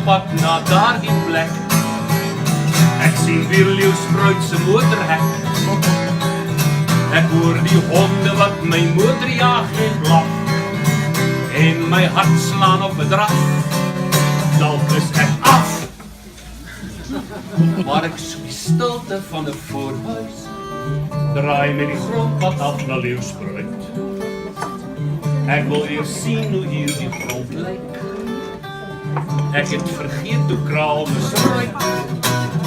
pad na daardie plek. Ek sien weer Leeuwspruit se motorhek. Ek hoor die honde wat my motor jaag en blaf. En my hart slaan op 'n draf. Dalk is ek af. Maar ek soek die stilte van 'n voorhuis. Draai met die grondpad af na Leeuwspruit. Ek wil eers sien hoe hier die grond lyk. Ek het vergeet hoe kraal besproeit.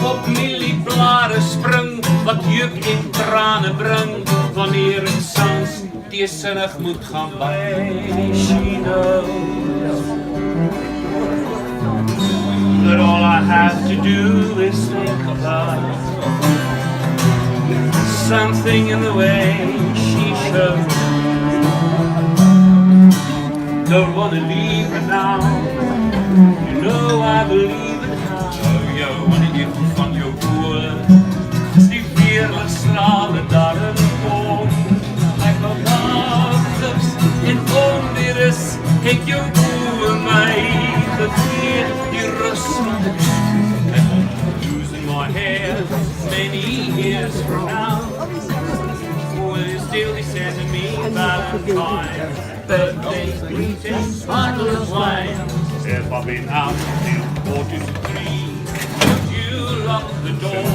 Op mielieblare spring, wat juk en trane bring, wanneer ek sans teesinnig moet gaan by. She knows that all I have to do is think about something in the way she shows. Don't wanna leave her now. You know I believe in her. Jou wanneer jy van jou oor die weerlig strale daar in kom. Ek wil nachts en onweeris het jou oor my gegee. Die rus van die losing my hair many years from now. Will you still be sending me Valentine's birthday greetings, bottle of wine? If I've been out till 43, would you lock the door?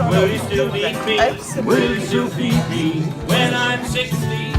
Will you still need me? Will you still feed me when I'm 60?